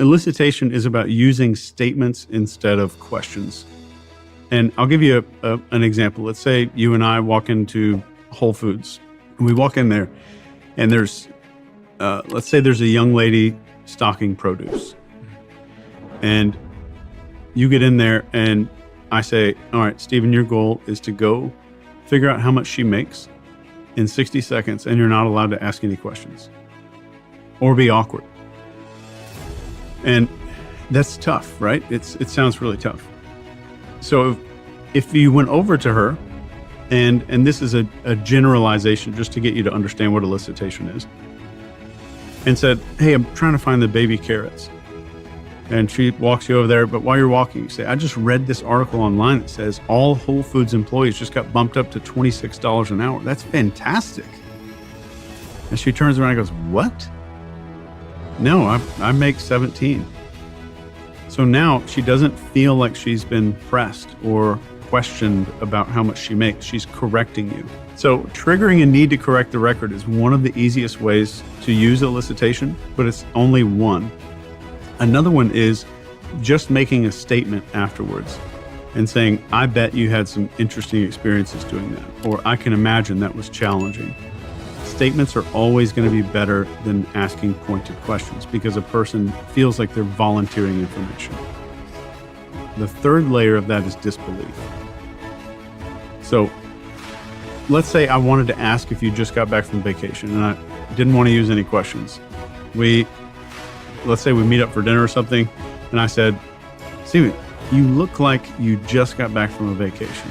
Elicitation is about using statements instead of questions. And I'll give you an example. Let's say you and I walk into Whole Foods. We walk in there and there's, let's say there's a young lady stocking produce. And you get in there and I say, all right, Stephen, your goal is to go figure out how much she makes in 60 seconds, and you're not allowed to ask any questions or be awkward. And that's tough, right? It sounds really tough. So if you went over to her, and this is a generalization just to get you to understand what elicitation is, and said, hey, I'm trying to find the baby carrots. And she walks you over there, but while you're walking, you say, I just read this article online that says all Whole Foods employees just got bumped up to $26 an hour. That's fantastic. And she turns around and goes, what? No, I make 17. So now she doesn't feel like she's been pressed or questioned about how much she makes. She's correcting you. So triggering a need to correct the record is one of the easiest ways to use elicitation, but it's only one. Another one is just making a statement afterwards and saying, I bet you had some interesting experiences doing that, or I can imagine that was challenging. Statements are always going to be better than asking pointed questions because a person feels like they're volunteering information. The third layer of that is disbelief. So let's say I wanted to ask if you just got back from vacation and I didn't want to use any questions. Let's say we meet up for dinner or something, and I said, Steven, you look like you just got back from a vacation.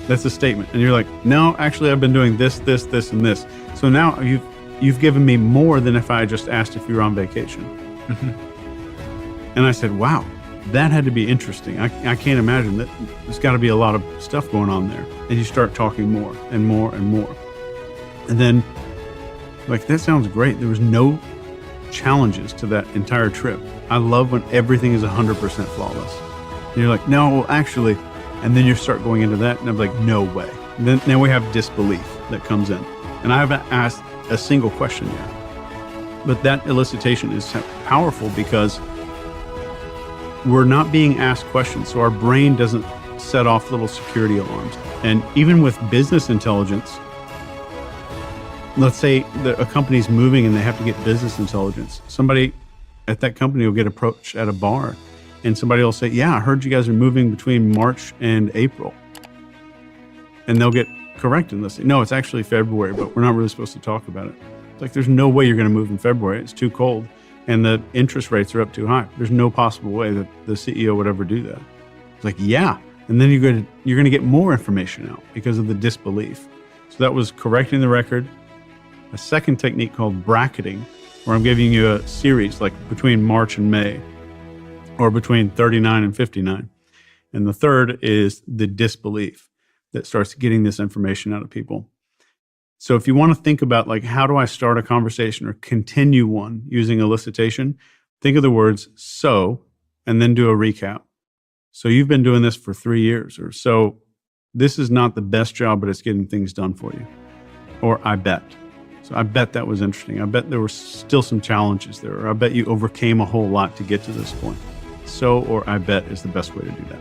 That's a statement. And you're like, no, actually, I've been doing this, and this. So now you've given me more than if I just asked if you were on vacation. And I said, wow, that had to be interesting. I can't imagine that. There's got to be a lot of stuff going on there. And you start talking more and more and more. And then, like, that sounds great. There was no challenges to that entire trip. I love when everything is 100% flawless. And you're like, no, well, actually, and then you start going into that, and I'm like, no way. And then now we have disbelief that comes in. And I haven't asked a single question yet. But that elicitation is powerful because we're not being asked questions. So our brain doesn't set off little security alarms. And even with business intelligence, let's say that a company's moving and they have to get business intelligence. Somebody at that company will get approached at a bar and somebody will say, yeah, I heard you guys are moving between March and April. And they'll get corrected and they'll say, no, it's actually February, but we're not really supposed to talk about it. It's like, there's no way you're going to move in February. It's too cold and the interest rates are up too high. There's no possible way that the CEO would ever do that. It's like, yeah. And then you're going to get more information out because of the disbelief. So that was correcting the record. A second technique called bracketing, where I'm giving you a series like between March and May, or between 39 and 59. And the third is the disbelief that starts getting this information out of people. So if you want to think about, like, how do I start a conversation or continue one using elicitation, think of the words so, and then do a recap. So you've been doing this for 3 years, or so this is not the best job, but it's getting things done for you. Or I bet. So I bet that was interesting. I bet there were still some challenges there. Or I bet you overcame a whole lot to get to this point. So, or I bet is the best way to do that.